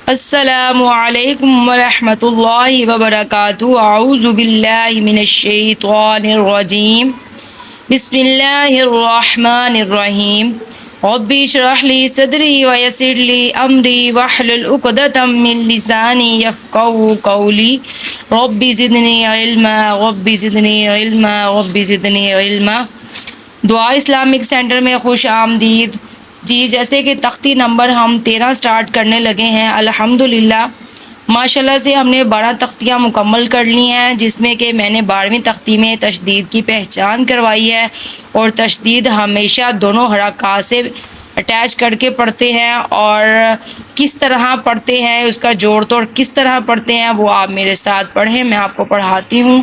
السلام علیکم ورحمۃ اللہ وبرکاتہ۔ اعوذ باللہ من الشیطان الرجیم، بسم اللہ الرحمن الرحیم۔ رب اشرح لی صدری ویسر لی امری واحلل عقدۃ من لسانی یفقہوا قولی۔ رب زدنی علما رب زدنی علما رب زدنی علما۔ دعا اسلامک سینٹر میں خوش آمدید۔ جی، جیسے کہ تختی نمبر ہم 13 سٹارٹ کرنے لگے ہیں الحمدللہ۔ ماشاءاللہ سے ہم نے 12 تختیاں مکمل کر لی ہیں، جس میں کہ میں نے 12ویں تختی میں تشدید کی پہچان کروائی ہے، اور تشدید ہمیشہ دونوں حرکات سے اٹیچ کر کے پڑھتے ہیں، اور کس طرح پڑھتے ہیں، اس کا جوڑ توڑ کس طرح پڑھتے ہیں وہ آپ میرے ساتھ پڑھیں، میں آپ کو پڑھاتی ہوں،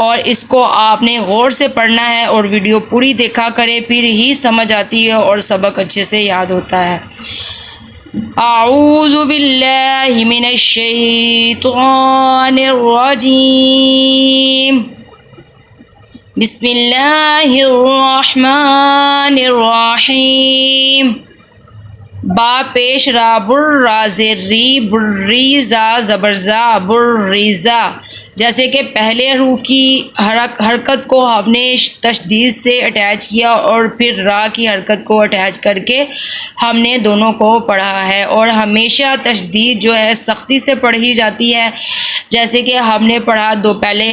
اور اس کو آپ نے غور سے پڑھنا ہے اور ویڈیو پوری دیکھا کرے، پھر ہی سمجھ آتی ہے اور سبق اچھے سے یاد ہوتا ہے۔ اعوذ باللہ من الشیطان الرجیم، بسم اللہ الرحمن الرحیم۔ با پیش را بر را زری بری زا زبر زا بریزا، جیسے کہ پہلے حروف کی حرکت کو ہم نے تشدید سے اٹیچ کیا اور پھر را کی حرکت کو اٹیچ کر کے ہم نے دونوں کو پڑھا ہے، اور ہمیشہ تشدید جو ہے سختی سے پڑھی جاتی ہے۔ جیسے کہ ہم نے پڑھا پہلے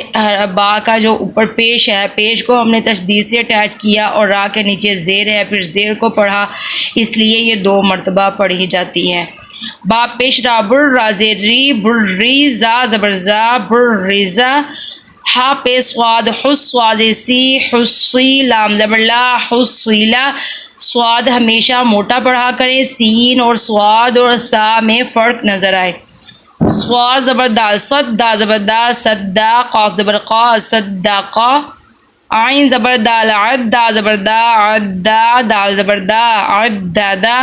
با کا جو اوپر پیش ہے، پیش کو ہم نے تشدید سے اٹیچ کیا، اور را کے نیچے زیر ہے، پھر زیر کو پڑھا، اس لیے یہ 2 مرتبہ پڑھی جاتی ہے۔ با پیش را بر را زری بری زا زبر زا بریزا، ہا پہ سواد حس سواد سی حسی لام زبر لا حسیلا، سواد ہمیشہ موٹا پڑھا کریں، سین اور سواد اور سا میں فرق نظر آئے۔ سواد زبر دال صد دا زبر دا صدا، قاف زبر قا صدقا، عین زبر دال عد دا زبر دا عدا، دال زبر دا عددا،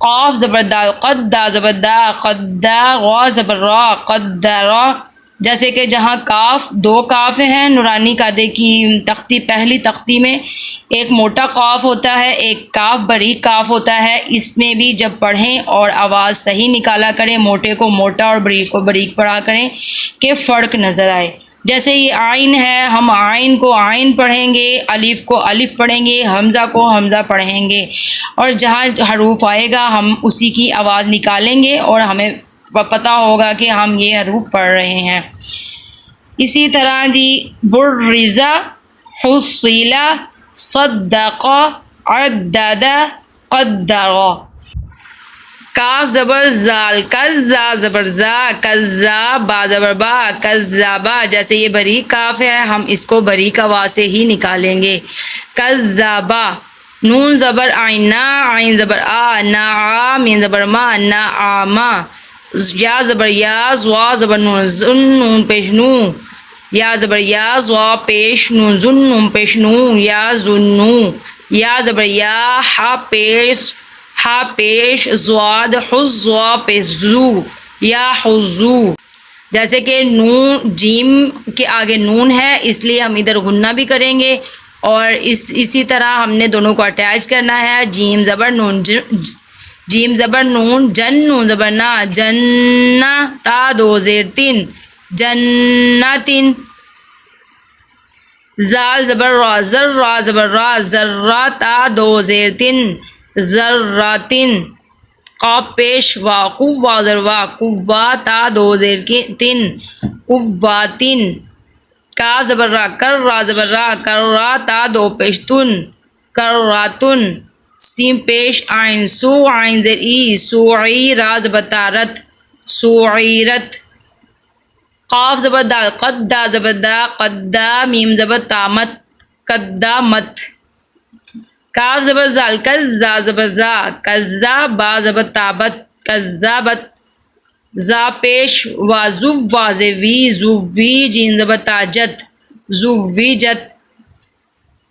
قاف زبر دال قد دا زبر دا قدا، غا زبر را قدرا، جیسے کہ جہاں کاف 2 کاف ہیں نورانی قاعدے کی تختی پہلی تختی میں، ایک موٹا قاف ہوتا ہے، ایک کاف باریک کاف ہوتا ہے، اس میں بھی جب پڑھیں اور آواز صحیح نکالا کریں، موٹے کو موٹا اور باریک کو باریک پڑھا کریں کہ فرق نظر آئے۔ جیسے یہ آئین ہے، ہم آئین کو آئین پڑھیں گے، الف کو الف پڑھیں گے، حمزہ کو حمزہ پڑھیں گے، اور جہاں حروف آئے گا ہم اسی کی آواز نکالیں گے اور ہمیں پتہ ہوگا کہ ہم یہ حروف پڑھ رہے ہیں۔ اسی طرح جی، بریزا حصیلا صدقا عددا قدرا، کاف زبر زال کذا زبر زا کذا، با زبر با کذابا، جیسے یہ باریک کاف ہے ہم اس کو باریک آواز سے ہی نکالیں گے، کذابا۔ نون زبر عین نا عین زبر آ نا، مین زبر ما نا آما، یا زبر یا زوا زبر نون زن نون پیش نو، یا زبر یا زوا پیش نون زن نون پیش نو، یا زنو، یا زبر یا ہا پیش ہا پیش زواد حز زوا پیش زو، یا حزو، جیسے کہ نون جیم کے آگے نون ہے اس لیے ہم ادھر غنہ بھی کریں گے، اور اسی طرح ہم نے دونوں کو اٹیچ کرنا ہے۔ جیم زبر نون جیم زبر نون جن نون زبر نا جنہ، تا 2 زیر 3 جنتن، زال زبر را زر را زبر را ذرہ، تا 2 زیر 3 ذراتن، قاف پیش وا قوا زر وا قوا، تا 2 زیر 3 قواتن، کاف زبر را کر را زبر را کر را، تا 2 پیش تن کراتن، سین پیش عین سو عین زر ای سوعی، را زبر تارت سوعیرت، قاف زبر دال قد دا زبر دا قدا، میم زبر تامت قدامت، کاف زبر زال کذا زبر زا کذا، با زبر تابت کذابت، زا پیش وازو وازوی زووی، جیم زبر تاجت زوویجت،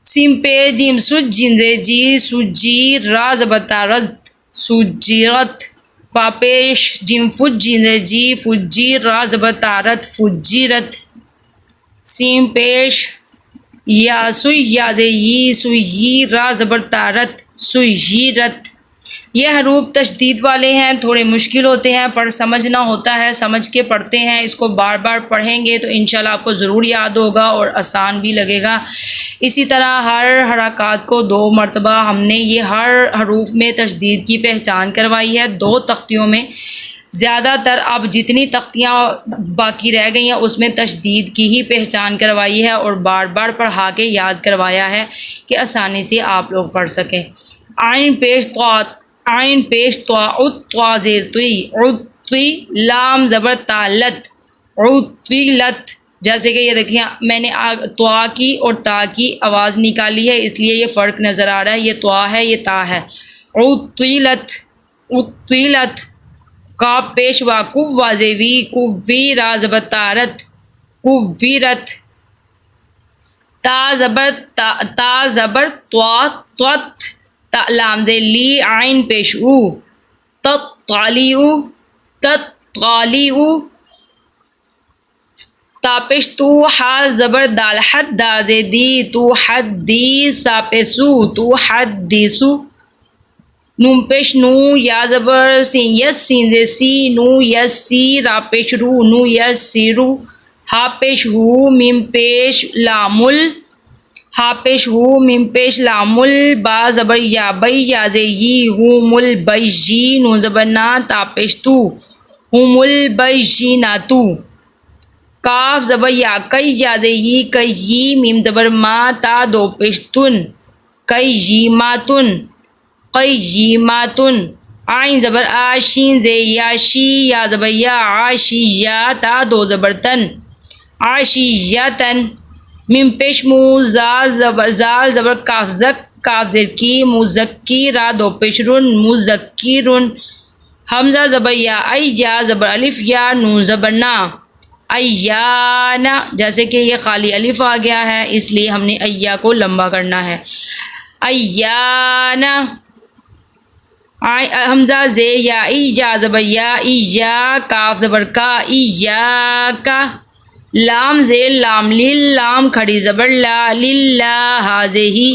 سین پہ جیم سج جیم زے جی سجی، را زبر تارت سجیرت، فا پیش جیم فج جیم زے جی فجی، را زبر تارت فجیرت، سین پیش یا سوی یا دے یی سوی، را زبر تارت سویرت، یہ حروف تشدید والے ہیں، تھوڑے مشکل ہوتے ہیں پر سمجھنا ہوتا ہے، سمجھ کے پڑھتے ہیں، اس کو بار بار پڑھیں گے تو انشاءاللہ آپ کو ضرور یاد ہوگا اور آسان بھی لگے گا۔ اسی طرح ہر حرکات کو 2 مرتبہ ہم نے یہ ہر حروف میں تشدید کی پہچان کروائی ہے 2 تختیوں میں۔ زیادہ تر اب جتنی تختیاں باقی رہ گئی ہیں اس میں تشدید کی ہی پہچان کروائی ہے اور بار بار پڑھا کے یاد کروایا ہے کہ آسانی سے آپ لوگ پڑھ سکیں۔ عین پیش طا، عین پیش طا، طا زیر طی، عطی، لام زبر تالت، عطیلت۔ جیسے کہ یہ دیکھیں میں نے طا کی اور تا کی آواز نکالی ہے اس لیے یہ فرق نظر آ رہا ہے، یہ طا ہے یہ تا ہے۔ عطیلت، عطیلت۔ کاف پیش وا، کف واضح وی، کوی، را زبر تارت، کویرت۔ تا زبر تا زبر طا، طت، تا لام دے لی، عین پیش او، تطالیع، تطالیع۔ تا پیش تو، حا زبر دال، حد، دا زے دی، تو حدی، سا پیش سو، تو حدیثو۔ نون پیش نو، یا زبر سین، یس، سین زے سی، نو یسی، را پیش رو، نو یسیرو۔ ہا پیش ہو، میم پیش لامل، ہا پیش ہو، میم پیش لامل، با زبر یا، بئی، یا زے یی، ہوم البیجی، نون زبر نا، تا پیش تو، ہوم البیجیناتو۔ کاف زبر یا، کئی، یا زے یی، کئی، میم زبر ما، تا 2 پیش تن، قیماتن، قیماتن۔ عین زبر آ، شین زے یا، شی، یا زبر یا، عاشیا، تا 2 زبر تن، عاشیتن۔ میم پیش مو، زال زبر کاف زک، کاف زیر کی، مزکی، را 2 پیش رن، مزکرن۔ حمزہ زبر یا، ای، یا زبر الف یا، نون زبر نا، ایانا۔ جیسے کہ یہ خالی الف آ گیا ہے اس لیے ہم نے ایا کو لمبا کرنا ہے، ایانا۔ حمزہ زے یا، ای، یا زبر یا، ایا، کاف زبر کا، ایاکا۔ لام زیر لام، لیل، لام کھڑی زبر لا، للہ، ہاذے ہی،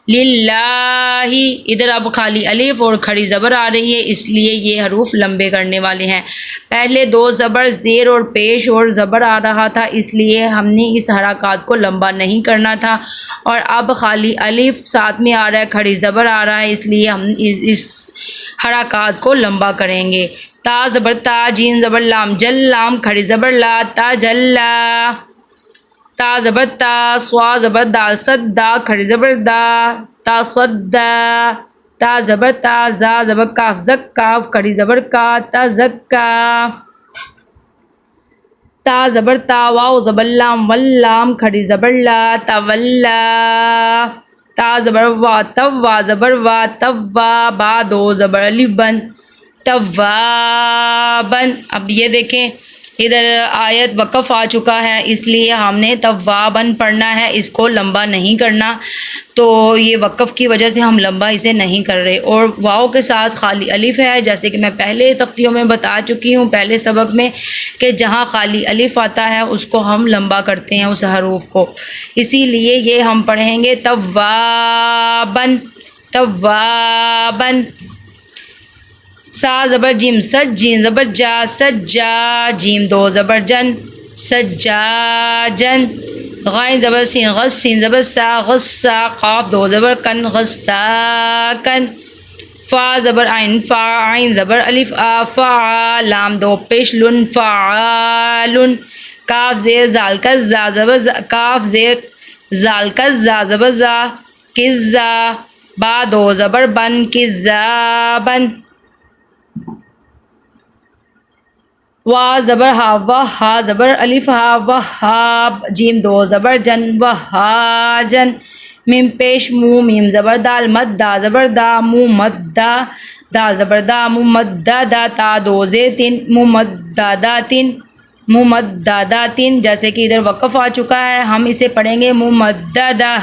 للہ۔ ادھر اب خالی الف اور کھڑی زبر آ رہی ہے اس لیے یہ حروف لمبے کرنے والے ہیں۔ پہلے 2 زبر زیر اور پیش اور زبر آ رہا تھا اس لیے ہم نے اس حرکات کو لمبا نہیں کرنا تھا، اور اب خالی الف ساتھ میں آ رہا ہے، کھڑی زبر آ رہا ہے اس لیے ہم اس حرکات کو لمبا کریں گے۔ تا زبر تا، جیم زبر لام، جل، لام کھڑی زبر لا، تا جلا۔ تا زبر تا، سوا زبر دال، صد، دا کھڑی زبر دا، تا صدا۔ تا زبر تا، زا زبر کاف زک، کاف کھڑی زبر کا، تا زکا۔ تا زبر تا، واو زبر لام، واللام کھڑی زبر لا، تولا۔ تا زبر وا، تب، وا زبر وا، توا، با 2 زبر الف بن، توابن۔ اب یہ دیکھیں ادھر آیت وقف آ چکا ہے اس لیے ہم نے توابن پڑھنا ہے، اس کو لمبا نہیں کرنا، تو یہ وقف کی وجہ سے ہم لمبا اسے نہیں کر رہے۔ اور واو کے ساتھ خالی الف ہے، جیسے کہ میں پہلے تختیوں میں بتا چکی ہوں پہلے سبق میں کہ جہاں خالی الف آتا ہے اس کو ہم لمبا کرتے ہیں اس حروف کو، اسی لیے یہ ہم پڑھیں گے توابن، توابن۔ سا زبر جیم، سج، جیم زبر جا، سجا، جیم 2 زبر جن، سجاجن۔ غین زبر سین، غس، سین زبر سا، غصہ، قاف 2 زبر کن، غصاکن۔ فا زبر عین، فا، عین زبر الف آ، فا، لام 2 پیش لن، فعالن۔ کاف زیر زال کز، زا زبر کاف زیر زال کز، زا زبر زا، کزا۔ با 2 زبر بن، کزابن۔ وا زبر ہا، واہ، ہا زبر الف ہا، وہاب، جیم 2 زبر جن، وہاجن۔ میم پیش مو، میم زبر دال، مد، دا زبر دا، مو مدہ، دا زبر دا، مو مددا، تا 2 زیر 3، مو مدداتن، مو مدداتن۔ جیسے کہ ادھر وقف آ چکا ہے ہم اسے پڑھیں گے مو مددہ،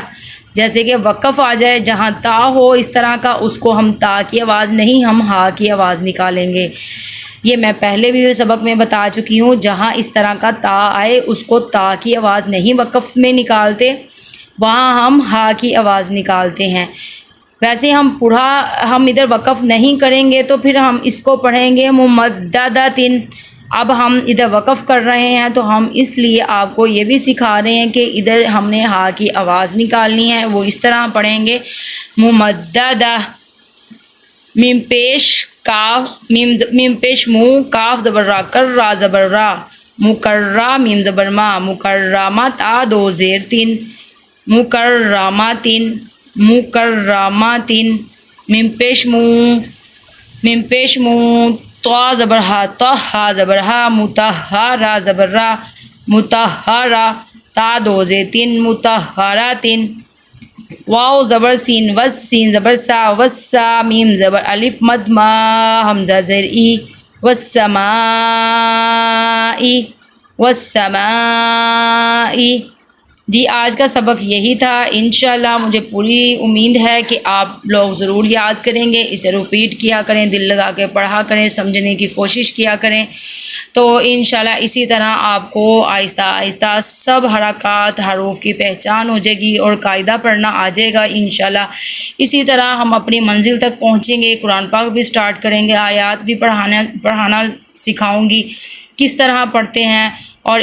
جیسے کہ وقف آ جائے جہاں تا ہو اس طرح کا اس کو ہم تا کی آواز نہیں، ہم ہا کی آواز نکالیں گے۔ یہ میں پہلے بھی سبق میں بتا چکی ہوں، جہاں اس طرح کا تا آئے اس کو تا کی آواز نہیں وقف میں نکالتے، وہاں ہم ہا کی آواز نکالتے ہیں۔ ویسے ہم ادھر وقف نہیں کریں گے تو پھر ہم اس کو پڑھیں گے ممددتن. اب ہم ادھر وقف کر رہے ہیں تو ہم اس لیے آپ کو یہ بھی سکھا رہے ہیں کہ ادھر ہم نے ہا کی آواز نکالنی ہے، وہ اس طرح پڑھیں گے ممددہ. میم پیش کاف، میم پیش مو، کاف زبر را، کر را زبر را، مکررہ میم زبر ما، مکرمات آ دو زیر تین، مکرماتن، مکرماتن. میم پیش مو، میم پیش مو، طا زبر ہا، طا ہا زبر ہا، مطہرہ زبر را، مطہرہ، تا دو زیر تین، مطہراتن. واو زبر سین، وس سین زبر سا، وسا، میم زبر الف مد ما، حمزہ زیر ای، والسمائی، والسمائی. جی آج کا سبق یہی تھا. انشاءاللہ مجھے پوری امید ہے کہ آپ لوگ ضرور یاد کریں گے، اسے ریپیٹ کیا کریں، دل لگا کے پڑھا کریں، سمجھنے کی کوشش کیا کریں. تو انشاءاللہ اسی طرح آپ کو آہستہ آہستہ سب حرکات حروف کی پہچان ہو جائے گی اور قاعدہ پڑھنا آ جائے گا انشاءاللہ. اسی طرح ہم اپنی منزل تک پہنچیں گے. قرآن پاک بھی سٹارٹ کریں گے، آیات بھی پڑھانا سکھاؤں گی کس طرح پڑھتے ہیں، اور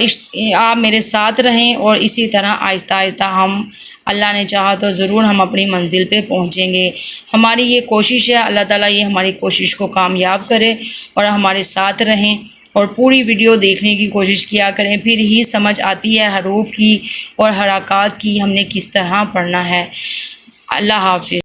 آپ میرے ساتھ رہیں اور اسی طرح آہستہ آہستہ ہم اللہ نے چاہا تو ضرور ہم اپنی منزل پہ پہنچیں گے. ہماری یہ کوشش ہے، اللہ تعالیٰ یہ ہماری کوشش کو کامیاب کرے اور ہمارے ساتھ رہیں اور پوری ویڈیو دیکھنے کی کوشش کیا کریں، پھر ہی سمجھ آتی ہے حروف کی اور حرکات کی ہم نے کس طرح پڑھنا ہے. اللہ حافظ.